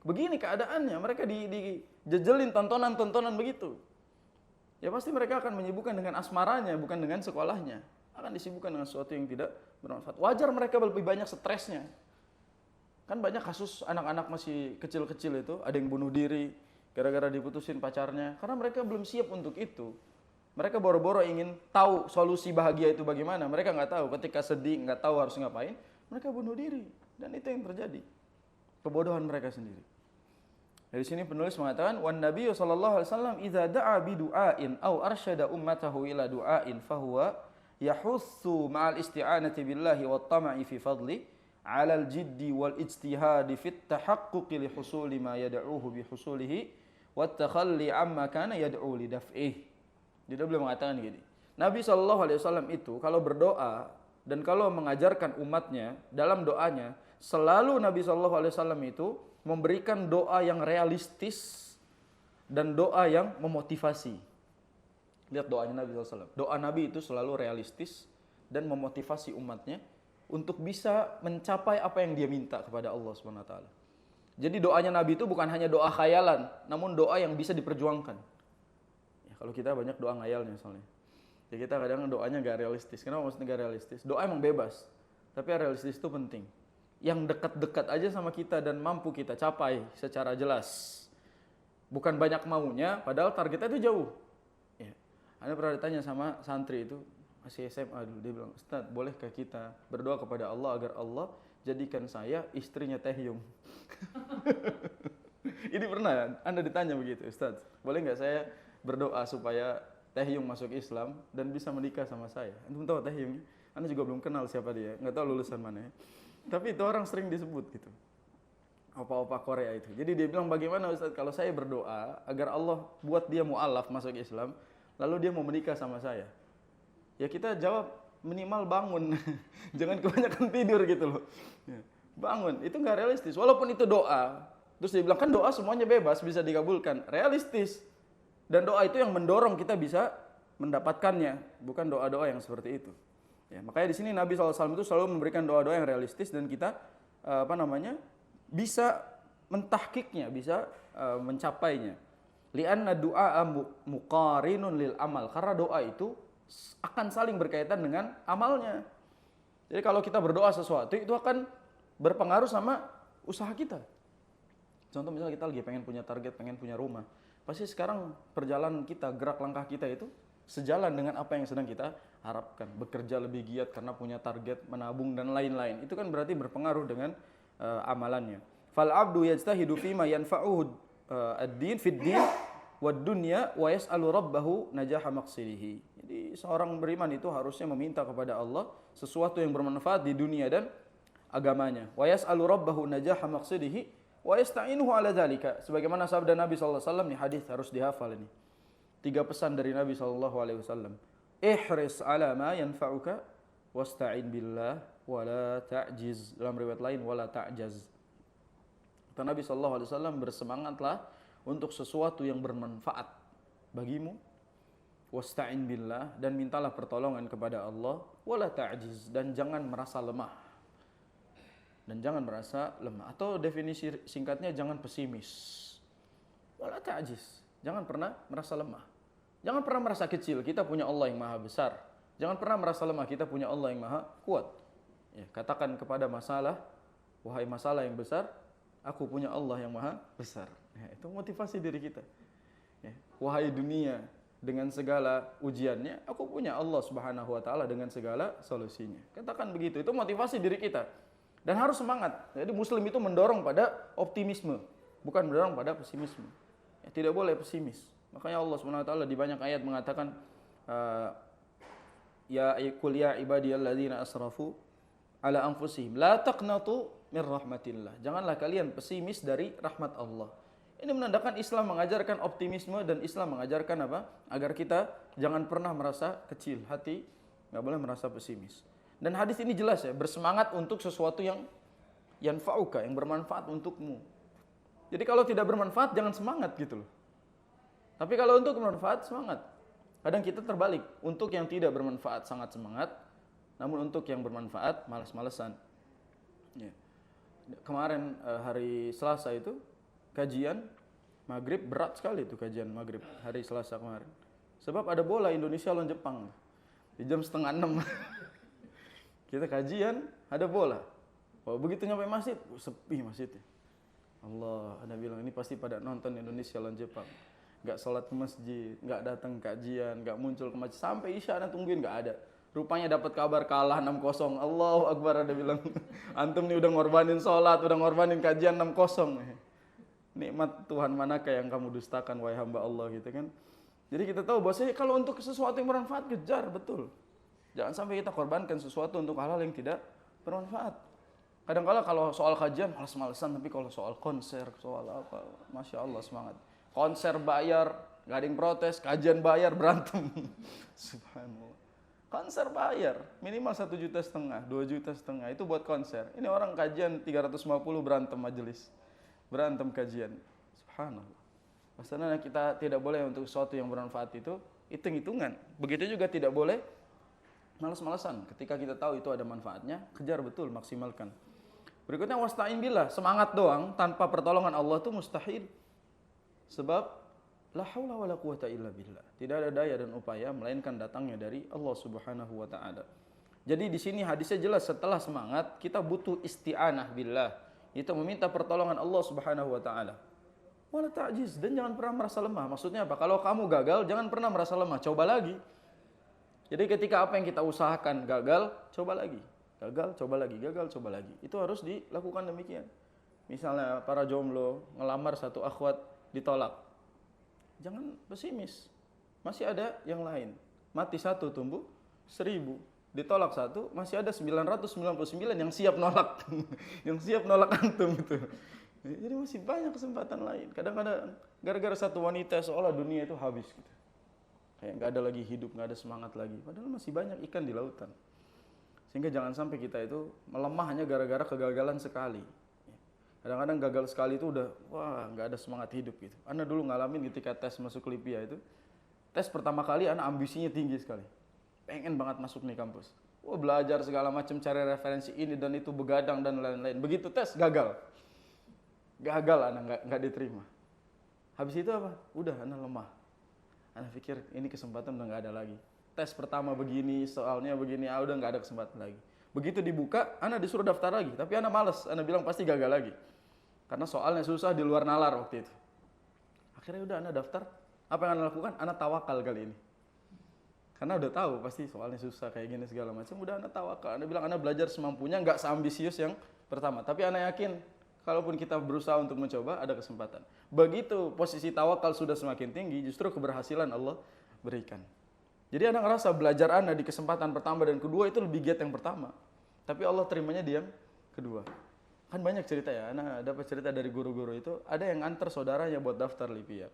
begini keadaannya, mereka dijejelin tontonan-tontonan begitu. Ya pasti mereka akan menyibukkan dengan asmaranya, bukan dengan sekolahnya. Akan disibukkan dengan sesuatu yang tidak bermanfaat. Wajar mereka lebih banyak stresnya. Kan banyak kasus anak-anak masih kecil-kecil itu, ada yang bunuh diri gara-gara diputusin pacarnya. Karena mereka belum siap untuk itu. Mereka boro-boro ingin tahu solusi bahagia itu bagaimana. Mereka nggak tahu, ketika sedih, nggak tahu harus ngapain, mereka bunuh diri. Dan itu yang terjadi. Kebodohan mereka sendiri. Dari sini penulis mengatakan, "Wan Nabi sallallahu alaihi wasallam idza da'a bi du'ain aw arsyada ummatahu ila du'ain fahuwa yahussu ma'al isti'anati billahi wat tama'i fi fadli 'ala al-jiddi wal ijtihadi fit tahaqquqi li husuli ma yad'uhu bi husulihi wat takhalli amma kana yad'u li daf'ih." Dia belum mengatakan gini. Nabi sallallahu alaihi wasallam itu kalau berdoa dan kalau mengajarkan umatnya dalam doanya, selalu Nabi sallallahu alaihi wasallam itu memberikan doa yang realistis dan doa yang memotivasi. Lihat doanya Nabi SAW. Doa Nabi itu selalu realistis dan memotivasi umatnya untuk bisa mencapai apa yang dia minta kepada Allah SWT. Jadi doanya Nabi itu bukan hanya doa khayalan, namun doa yang bisa diperjuangkan. Ya, kalau kita banyak doa ngayalnya soalnya. Ya kita kadang doanya gak realistis. Kenapa maksudnya gak realistis? Doa emang bebas, tapi realistis itu penting. Yang dekat-dekat aja sama kita dan mampu kita capai secara jelas. Bukan banyak maunya, padahal targetnya itu jauh. Ya. Anda pernah ditanya sama santri itu, masih SMA dulu, dia bilang, "Ustaz, bolehkah kita berdoa kepada Allah agar Allah jadikan saya istrinya Taehyung?" Ini pernah Anda ditanya begitu, "Ustaz, boleh nggak saya berdoa supaya Taehyung masuk Islam dan bisa menikah sama saya?" Anda tahu Taehyung? Anda juga belum kenal siapa dia, nggak tahu lulusan mana ya. Tapi itu orang sering disebut gitu. Opa-opa Korea itu. Jadi dia bilang, "Bagaimana Ustaz kalau saya berdoa agar Allah buat dia mu'alaf masuk Islam, lalu dia mau menikah sama saya?" Ya kita jawab, minimal bangun. Jangan kebanyakan tidur gitu loh. Bangun, itu nggak realistis. Walaupun itu doa. Terus dia bilang, kan doa semuanya bebas, bisa dikabulkan. Realistis. Dan doa itu yang mendorong kita bisa mendapatkannya. Bukan doa-doa yang seperti itu. Ya, makanya di sini Nabi SAW itu selalu memberikan doa-doa yang realistis dan kita bisa mentahkiknya, bisa mencapainya. Li'anna du'a muqarinun lil amal. Karena doa itu akan saling berkaitan dengan amalnya. Jadi kalau kita berdoa sesuatu itu akan berpengaruh sama usaha kita. Contoh misalnya kita lagi pengen punya target, pengen punya rumah. Pasti sekarang perjalanan kita, gerak langkah kita itu sejalan dengan apa yang sedang kita harapkan. Bekerja lebih giat karena punya target, menabung dan lain-lain. Itu kan berarti berpengaruh dengan amalannya. Fal abdu yajtahidu fima yanfa'uhu ad-din fid din wad dunya wa yas'alu rabbahu najaha maqsidihi. Jadi seorang beriman itu harusnya meminta kepada Allah sesuatu yang bermanfaat di dunia dan agamanya. Wa yas'alu rabbahu najaha maqsidihi wa yasta'inuhu ala dzalika. Sebagaimana sabda Nabi sallallahu alaihi wasallam, nih hadis harus dihafal ini. 3 pesan dari Nabi SAW. Ihris ala ma yanfa'uka wasta'in billah wala ta'jiz. Dalam riwayat lain wala ta'jaz. Kata Nabi SAW, bersemangatlah untuk sesuatu yang bermanfaat bagimu. wasta'in billah, dan mintalah pertolongan kepada Allah, wala ta'jiz, dan jangan merasa lemah. Dan jangan merasa lemah, atau definisi singkatnya jangan pesimis. Wala ta'jiz, jangan pernah merasa lemah. Jangan pernah merasa kecil, kita punya Allah yang maha besar. Jangan pernah merasa lemah, kita punya Allah yang maha kuat. Ya, katakan kepada masalah, wahai masalah yang besar, aku punya Allah yang maha besar. Ya, itu motivasi diri kita. Ya, wahai dunia, dengan segala ujiannya, aku punya Allah Subhanahu wa taala dengan segala solusinya. Katakan begitu, itu motivasi diri kita. Dan harus semangat. Jadi muslim itu mendorong pada optimisme, bukan mendorong pada pesimisme. Ya, tidak boleh pesimis. Makanya Allah Subhanahu wa taala di banyak ayat mengatakan ya qul ya ibadiyalladzina asrafu ala anfusihim la taqnatu min rahmatillah. Janganlah kalian pesimis dari rahmat Allah. Ini menandakan Islam mengajarkan optimisme, dan Islam mengajarkan apa? Agar kita jangan pernah merasa kecil hati, nggak boleh merasa pesimis. Dan hadis ini jelas ya, bersemangat untuk sesuatu yang yanfa'uka, yang bermanfaat untukmu. Jadi kalau tidak bermanfaat jangan semangat gitu loh. Tapi kalau untuk bermanfaat semangat. Kadang kita terbalik, untuk yang tidak bermanfaat sangat semangat, namun untuk yang bermanfaat malas-malesan. Ya. Kemarin hari Selasa itu kajian maghrib, berat sekali itu kajian maghrib hari Selasa kemarin. Sebab ada bola Indonesia lawan Jepang di jam 5:30. Kita kajian, ada bola. Oh, begitu nyampe masjid, sepi masjidnya. Allah, Anda bilang ini pasti pada nonton Indonesia lawan Jepang. Nggak sholat ke masjid, nggak datang kajian, nggak muncul ke masjid. Sampai Isya Anda tungguin, nggak ada. Rupanya dapat kabar kalah 6-0. Allahu Akbar, Anda bilang. Antum nih udah ngorbanin sholat, udah ngorbanin kajian 6-0. Nikmat Tuhan manakah yang kamu dustakan, wahai hamba Allah, gitu kan. Jadi kita tahu bahwasanya kalau untuk sesuatu yang bermanfaat, kejar betul. Jangan sampai kita korbankan sesuatu untuk hal-hal yang tidak bermanfaat. Kadang-kala kalau soal kajian malas-malesan, tapi kalau soal konser, soal apa, Masya Allah semangat. Konser bayar, gak ada yang protes, kajian bayar, berantem. Subhanallah. Konser bayar, minimal 1,5 juta, 2,5 juta, itu buat konser. Ini orang kajian 350 berantem majelis. Berantem kajian. Subhanallah. Maksudnya kita tidak boleh untuk sesuatu yang bermanfaat itu hitung-hitungan. Begitu juga tidak boleh malas-malasan. Ketika kita tahu itu ada manfaatnya, kejar betul, maksimalkan. Berikutnya wasta'in billah, semangat doang tanpa pertolongan Allah itu mustahil. Sebab la haula wala quwata illa billah. Tidak ada daya dan upaya melainkan datangnya dari Allah Subhanahu wa taala. Jadi di sini hadisnya jelas, setelah semangat kita butuh isti'anah billah. Itu meminta pertolongan Allah Subhanahu wa taala. Wala ta'jiz, dan jangan pernah merasa lemah. Maksudnya apa? Kalau kamu gagal, jangan pernah merasa lemah, coba lagi. Jadi ketika apa yang kita usahakan gagal, coba lagi. Gagal, coba lagi, gagal, coba lagi. Itu harus dilakukan demikian. Misalnya para jomblo ngelamar satu akhwat ditolak. Jangan pesimis. Masih ada yang lain. Mati satu tumbuh 1000. Ditolak satu, masih ada 999 yang siap nolak. Yang siap nolak antum itu. Jadi masih banyak kesempatan lain. Kadang-kadang gara-gara satu wanita seolah dunia itu habis gitu. Kayak nggak ada lagi hidup, nggak ada semangat lagi. Padahal masih banyak ikan di lautan. Sehingga jangan sampai kita itu melemah hanya gara-gara kegagalan sekali. Kadang-kadang gagal sekali itu udah, wah nggak ada semangat hidup gitu. Ana dulu ngalamin ketika tes masuk Lipia itu. Tes pertama kali Ana ambisinya tinggi sekali. Pengen banget masuk nih kampus. Wah belajar segala macam, cari referensi ini dan itu, begadang dan lain-lain. Begitu tes gagal. Gagal Ana nggak diterima. Habis itu apa? Udah Ana lemah. Ana pikir ini kesempatan udah nggak ada lagi. Tes pertama begini, soalnya begini, udah nggak ada kesempatan lagi. Begitu dibuka, Ana disuruh daftar lagi. Tapi Ana malas, Ana bilang pasti gagal lagi. Karena soalnya susah, di luar nalar waktu itu. Akhirnya udah Ana daftar. Apa yang Ana lakukan? Ana tawakal kali ini. Karena udah tahu pasti soalnya susah kayak gini segala macam. Udah Ana tawakal. Ana bilang Ana belajar semampunya, nggak seambisius yang pertama. Tapi Ana yakin, kalaupun kita berusaha untuk mencoba, ada kesempatan. Begitu posisi tawakal sudah semakin tinggi, justru keberhasilan Allah berikan. Jadi Ana ngerasa belajar Ana di kesempatan pertama dan kedua itu lebih giat yang pertama. Tapi Allah terimanya di yang kedua. Kan banyak cerita ya, Ana dapat cerita dari guru-guru itu, ada yang antar saudaranya buat daftar Lipia.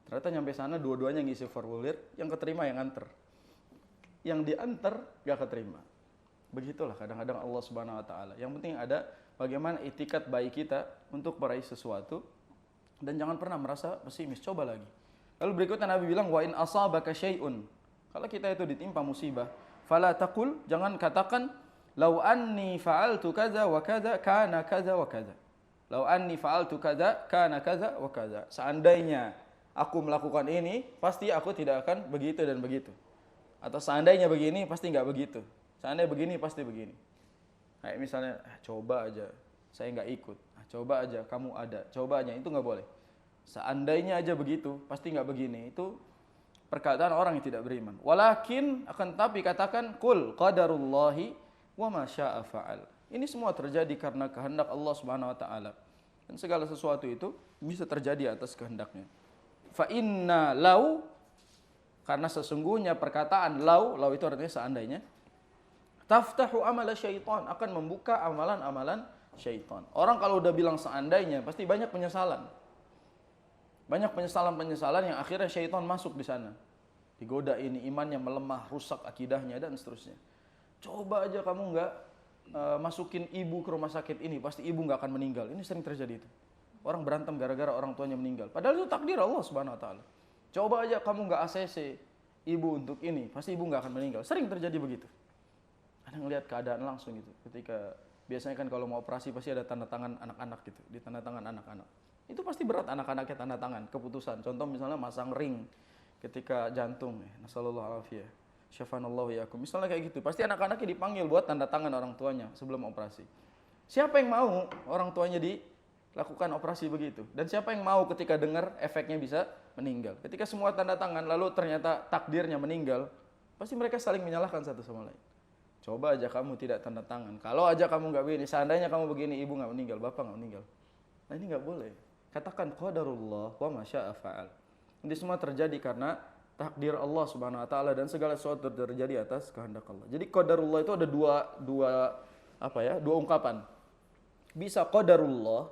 Ternyata nyampe sana dua-duanya ngisi formulir, yang keterima yang antar. Yang diantar gak keterima. Begitulah kadang-kadang Allah Subhanahu wa taala. Yang penting ada bagaimana itikat baik kita untuk meraih sesuatu, dan jangan pernah merasa pesimis, coba lagi. Lalu berikutnya Nabi bilang, wa in asabaka syai'un Kalau kita itu ditimpa musibah, fala taqul, jangan katakan lau anni fa'altu kaza wa kaza kana kaza wa kaza. Lau anni fa'altu kaza kana kaza wa kaza. Seandainya aku melakukan ini, pasti aku tidak akan begitu dan begitu. Atau seandainya begini, pasti enggak begitu. Seandainya begini, pasti begini. Kayak misalnya, coba aja, saya enggak ikut. Coba aja, kamu ada. Coba aja, itu enggak boleh. Seandainya aja begitu, pasti enggak begini. Itu perkataan orang yang tidak beriman. Walakin, akan tapi katakan, Qul qadarullahi wa ma syaa fa'al. Ini semua terjadi karena kehendak Allah Subhanahu wa taala. Dan segala sesuatu itu bisa terjadi atas kehendaknya. Fa inna lau, karena sesungguhnya perkataan lau itu artinya seandainya, taftahu amala syaitan, akan membuka amalan-amalan syaitan. Orang kalau udah bilang seandainya, pasti banyak penyesalan. Banyak penyesalan-penyesalan yang akhirnya syaitan masuk di sana. Digoda ini, imannya melemah, rusak akidahnya, dan seterusnya. Coba aja kamu enggak masukin ibu ke rumah sakit ini, pasti ibu enggak akan meninggal. Ini sering terjadi itu. Orang berantem gara-gara orang tuanya meninggal. Padahal itu takdir Allah Subhanahu wa taala. Coba aja kamu enggak ACC ibu untuk ini, pasti ibu enggak akan meninggal. Sering terjadi begitu. Ada ngelihat keadaan langsung gitu. Ketika biasanya kan kalau mau operasi pasti ada tanda tangan anak-anak gitu, di tanda tangan anak-anak. Itu pasti berat anak-anaknya tanda tangan, keputusan. Contoh misalnya masang ring ketika jantung, nasallallahu alaihi wasallam. Syafanallahu yakum. Misalnya kayak gitu, pasti anak-anaknya dipanggil buat tanda tangan orang tuanya sebelum operasi. Siapa yang mau orang tuanya dilakukan operasi begitu? Dan siapa yang mau ketika dengar efeknya bisa meninggal? Ketika semua tanda tangan lalu ternyata takdirnya meninggal, pasti mereka saling menyalahkan satu sama lain. Coba aja kamu tidak tanda tangan. Kalau aja kamu nggak begini, seandainya kamu begini, ibu nggak meninggal, bapak nggak meninggal. Nah ini nggak boleh. Katakan qadarullah wa ma syaa fa'al. Ini semua terjadi karena takdir Allah Subhanahu wa taala, dan segala sesuatu terjadi atas kehendak Allah. Jadi qadarullah itu ada dua ungkapan. Bisa qadarullah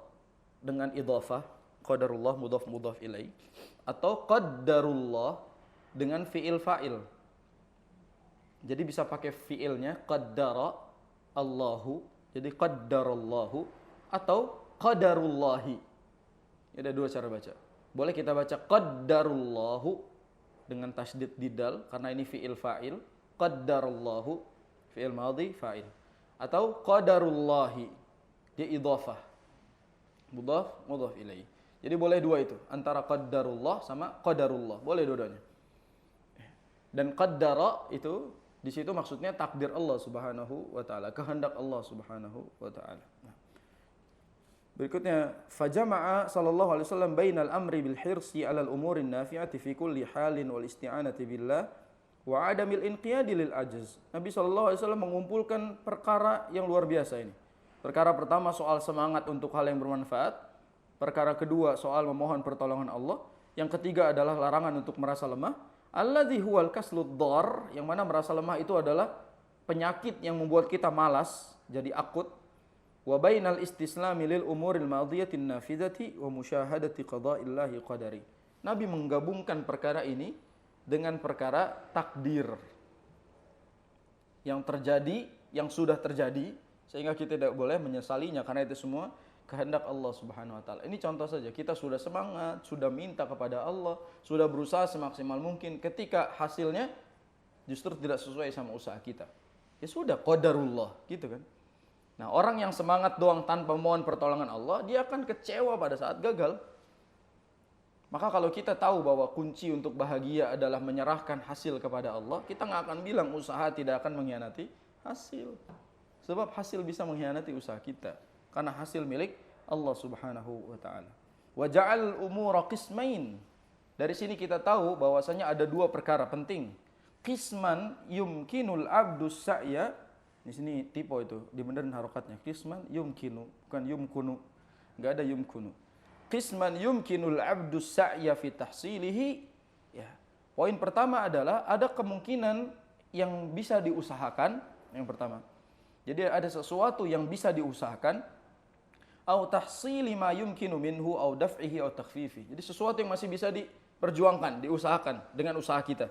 dengan idhafah, qadarullah mudhaf ilaih, atau qaddarullah dengan fiil fa'il. Jadi bisa pakai fiilnya qaddara Allahu, jadi qaddarallahu, atau qadarullahi. Ada dua cara baca. Boleh kita baca qaddarullahu dengan tasydid didal karena ini fiil fa'il, qaddarallahu fiil madhi fa'il, atau qadarullahi dia idhafah mudhaf ilaih. Jadi boleh dua itu, antara qaddarullah sama qadarullah, boleh dua-duanya. Dan qaddara itu di situ maksudnya takdir Allah Subhanahu wa taala, kehendak Allah Subhanahu wa taala. Berikutnya, fajama'a sallallahu alaihi wasallam bainal amri bil hirsi 'alal umurin nafi'ati fi kulli halin wal isti'anati billah wa 'adamil inqiyadi lil ajz. Nabi sallallahu alaihi wasallam mengumpulkan perkara yang luar biasa ini. Perkara pertama soal semangat untuk hal yang bermanfaat. Perkara kedua soal memohon pertolongan Allah. Yang ketiga adalah larangan untuk merasa lemah. Alladzi huwal kaslud dhar, yang mana merasa lemah itu adalah penyakit yang membuat kita malas, jadi akut. Wa bainal istislami lil umuril madiyatin nafidati wa musyahadati qada'illahi qadari. Nabi menggabungkan perkara ini dengan perkara takdir yang terjadi, yang sudah terjadi, sehingga kita tidak boleh menyesalinya karena itu semua kehendak Allah Subhanahu wa taala. Ini contoh saja, kita sudah semangat, sudah minta kepada Allah, sudah berusaha semaksimal mungkin, ketika hasilnya justru tidak sesuai sama usaha kita. Ya sudah, qadarullah, gitu kan. Nah, orang yang semangat doang tanpa mohon pertolongan Allah, dia akan kecewa pada saat gagal. Maka kalau kita tahu bahwa kunci untuk bahagia adalah menyerahkan hasil kepada Allah, kita nggak akan bilang usaha tidak akan mengkhianati hasil. Sebab hasil bisa mengkhianati usaha kita. Karena hasil milik Allah Subhanahu wa taala. Wa ja'al umura qismain. Dari sini kita tahu bahwasanya ada dua perkara penting. Qisman yumkinul abdu sa'ya. Di sini tipe itu, dibenerin harokatnya. Qisman yumkinu, bukan yumkunu. Enggak ada yumkunu. Qisman yumkinul abdu sa'ya fi tahsilihi. Ya. Poin pertama adalah ada kemungkinan yang bisa diusahakan, yang pertama. Jadi ada sesuatu yang bisa diusahakan, au tahsili ma yumkinu minhu au daf'ihi au takhfifi. Jadi sesuatu yang masih bisa diperjuangkan, diusahakan dengan usaha kita.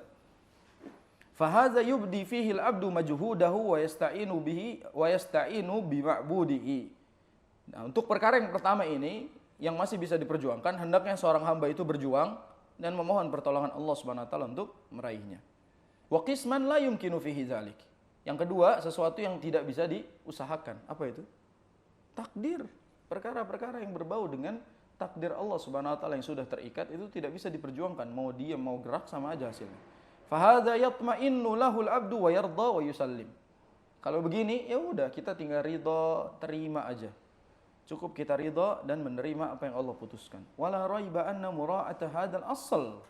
Fahaza yubdi fihi al-'abdu majhudahu wa yasta'inu bihi wa yasta'inu bi ma'budihi. Nah, untuk perkara yang pertama ini yang masih bisa diperjuangkan, hendaknya seorang hamba itu berjuang dan memohon pertolongan Allah Subhanahu wa taala untuk meraihnya. Wa qisman la yumkinu fihi dzalik. Yang kedua, sesuatu yang tidak bisa diusahakan. Apa itu? Takdir. Perkara-perkara yang berbau dengan takdir Allah Subhanahu wa taala yang sudah terikat itu tidak bisa diperjuangkan. Mau diam, mau gerak sama aja hasilnya. Fahadza yatma'innu lahul abdu wa yarda wa yusallim. Kalau begini, ya udah kita tinggal ridha, terima aja. Cukup kita ridha dan menerima apa yang Allah putuskan. Wala raiba anna mura'ata hadzal asl.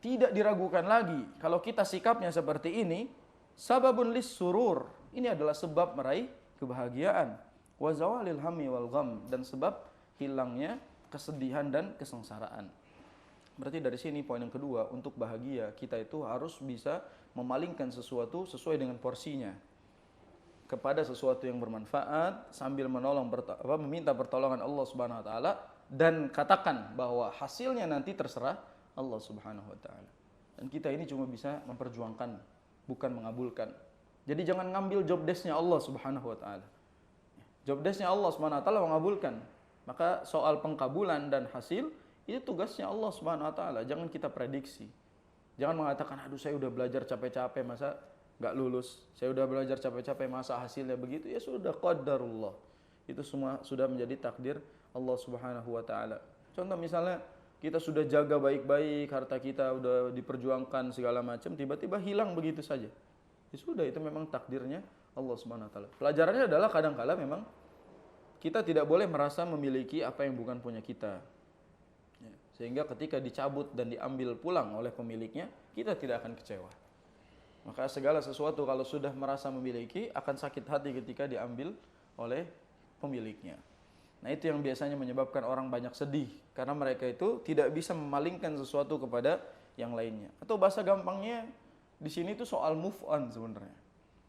Tidak diragukan lagi kalau kita sikapnya seperti ini, sababun lis surur. Ini adalah sebab meraih kebahagiaan. Wa zawalil hammi wal gham, dan sebab hilangnya kesedihan dan kesengsaraan. Berarti dari sini poin yang kedua, untuk bahagia kita itu harus bisa memalingkan sesuatu sesuai dengan porsinya kepada sesuatu yang bermanfaat sambil meminta pertolongan Allah Subhanahu wa taala, dan katakan bahwa hasilnya nanti terserah Allah Subhanahu wa taala. Dan kita ini cuma bisa memperjuangkan, bukan mengabulkan. Jadi jangan ngambil job desk-nya Allah Subhanahu wa taala. Job desk-nya Allah Subhanahu wa taala mengabulkan. Maka soal pengkabulan dan hasil itu tugasnya Allah Subhanahu wa taala. Jangan kita prediksi. Jangan mengatakan, aduh saya udah belajar capek-capek masa nggak lulus. Saya udah belajar capek-capek masa hasilnya begitu. Ya sudah, qadarullah. Itu semua sudah menjadi takdir Allah Subhanahu wa taala. Contoh misalnya kita sudah jaga baik-baik, harta kita udah diperjuangkan segala macam, tiba-tiba hilang begitu saja. Ya sudah, itu memang takdirnya Allah Subhanahu wa taala. Pelajarannya adalah kadang-kala memang kita tidak boleh merasa memiliki apa yang bukan punya kita. Ya, sehingga ketika dicabut dan diambil pulang oleh pemiliknya, kita tidak akan kecewa. Maka segala sesuatu kalau sudah merasa memiliki, akan sakit hati ketika diambil oleh pemiliknya. Nah, itu yang biasanya menyebabkan orang banyak sedih, karena mereka itu tidak bisa memalingkan sesuatu kepada yang lainnya. Atau bahasa gampangnya di sini itu soal move on sebenarnya.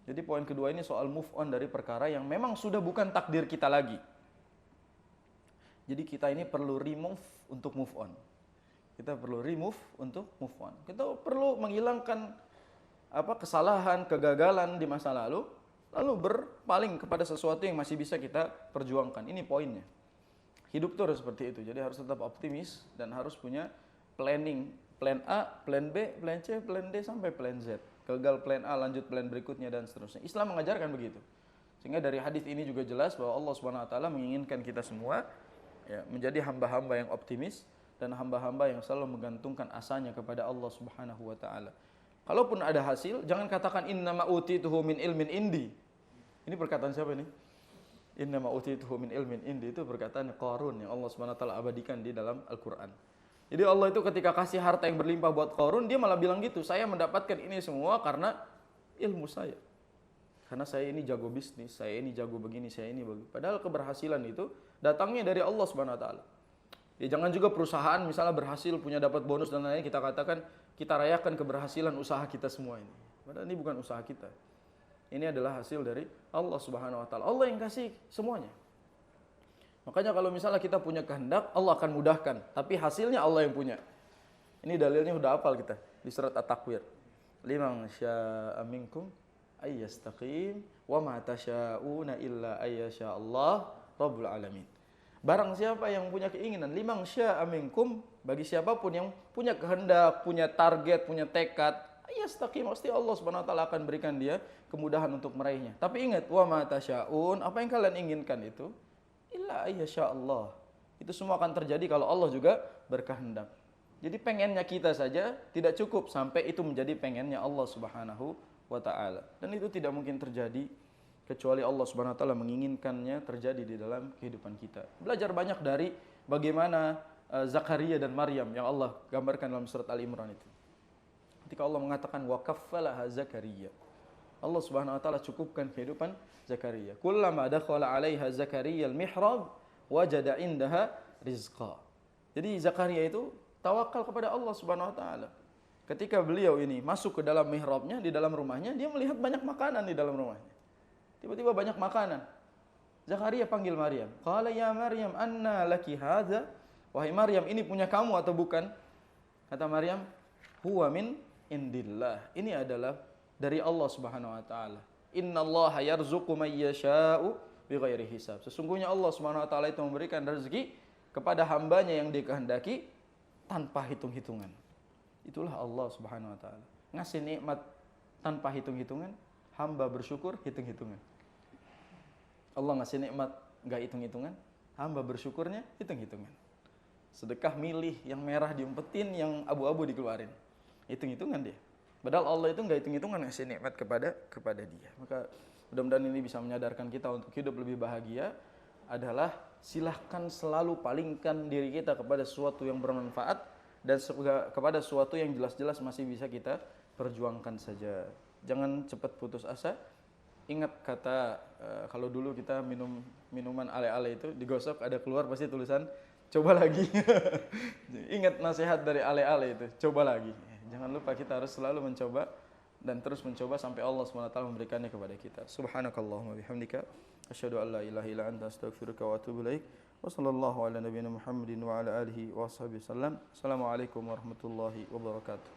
Jadi poin kedua ini soal move on dari perkara yang memang sudah bukan takdir kita lagi. Jadi kita ini perlu remove untuk move on. Kita perlu remove untuk move on. Kita perlu menghilangkan kesalahan, kegagalan di masa lalu berpaling kepada sesuatu yang masih bisa kita perjuangkan. Ini poinnya. Hidup itu harus seperti itu. Jadi harus tetap optimis dan harus punya planning. Plan A, plan B, plan C, plan D, sampai plan Z. Gagal plan A, lanjut plan berikutnya, dan seterusnya. Islam mengajarkan begitu. Sehingga dari hadis ini juga jelas bahwa Allah Subhanahu wa taala menginginkan kita semua menjadi hamba-hamba yang optimis dan hamba-hamba yang selalu menggantungkan asanya kepada Allah Subhanahu wa taala. Kalaupun ada hasil, jangan katakan innama utituhu min ilmin indi. Ini perkataan siapa ini? Innama utituhu min ilmin indi, itu perkataan Qarun yang Allah Subhanahu wa taala abadikan di dalam Al-Qur'an. Jadi Allah itu ketika kasih harta yang berlimpah buat Qarun, dia malah bilang gitu, saya mendapatkan ini semua karena ilmu saya. Karena saya ini jago bisnis, saya ini jago begini, saya ini begini. Padahal keberhasilan itu datangnya dari Allah Subhanahu wa taala. Ya, jangan juga perusahaan misalnya berhasil, punya dapat bonus dan lain-lain, kita katakan kita rayakan keberhasilan usaha kita semua ini. Padahal ini bukan usaha kita. Ini adalah hasil dari Allah Subhanahu wa taala. Allah yang kasih semuanya. Makanya kalau misalnya kita punya kehendak, Allah akan mudahkan, tapi hasilnya Allah yang punya. Ini dalilnya udah hafal kita di surat At-Takwir. Liman syaa'a minkum ayyastaqim wa ma tasyauna illa ayyasha Allah rabbul alamin. Barang siapa yang punya keinginan, liman syaa'a minkum, bagi siapapun yang punya kehendak, punya target, punya tekad, ayyastaqim, pasti Allah Subhanahu wa taala akan berikan dia kemudahan untuk meraihnya. Tapi ingat, wa ma tasyaun, apa yang kalian inginkan itu illa ayyasha Allah. Itu semua akan terjadi kalau Allah juga berkehendak. Jadi pengennya kita saja tidak cukup, sampai itu menjadi pengennya Allah Subhanahu wa taala. Dan itu tidak mungkin terjadi kecuali Allah Subhanahu wa taala menginginkannya terjadi di dalam kehidupan kita. Belajar banyak dari bagaimana Zakaria dan Maryam yang Allah gambarkan dalam surat Al-Imran itu. Ketika Allah mengatakan wa kaffalaha Zakaria, Allah Subhanahu wa taala cukupkan kehidupan Zakaria. Kullama dakhala 'alaiha Zakaria al-mihrab wajada 'indaha rizqa. Jadi Zakaria itu tawakal kepada Allah Subhanahu wa taala. Ketika beliau ini masuk ke dalam mihrabnya, di dalam rumahnya, dia melihat banyak makanan di dalam rumahnya. Tiba-tiba banyak makanan. Zakaria panggil Maryam. Qala ya Maryam, anna laki hadza? Wahai Maryam, ini punya kamu atau bukan? Kata Maryam, huwa min indillah. Ini adalah dari Allah Subhanahu wa taala. Innallaha yarzuqu may yasha'u bighairi hisab. Sesungguhnya Allah Subhanahu wa taala itu memberikan rezeki kepada hambanya yang dikehendaki tanpa hitung-hitungan. Itulah Allah Subhanahu wa taala. Ngasih nikmat tanpa hitung-hitungan, hamba bersyukur hitung-hitungan. Allah ngasih nikmat nggak hitung-hitungan, hamba bersyukurnya hitung-hitungan. Sedekah milih yang merah diumpetin, yang abu-abu dikeluarin, hitung-hitungan dia. Padahal Allah itu nggak hitung-hitungan ngasih nikmat kepada dia. Maka mudah-mudahan ini bisa menyadarkan kita untuk hidup lebih bahagia. Adalah silahkan selalu palingkan diri kita kepada sesuatu yang bermanfaat dan kepada sesuatu yang jelas-jelas masih bisa kita perjuangkan saja. Jangan cepat putus asa. Ingat kata kalau dulu kita minum minuman ale-ale itu digosok ada keluar pasti tulisan coba lagi. Ingat nasihat dari ale-ale itu, coba lagi. Jangan lupa kita harus selalu mencoba dan terus mencoba sampai Allah SWT memberikannya kepada kita. Subhanakallahumma bihamdika asyhadu an la ilaha illa anta astaghfiruka wa atubu ilaik. Wa sallallahu ala nabiyyina Muhammadin wa ala alihi wa sahbihi wasallam. Assalamualaikum warahmatullahi wabarakatuh.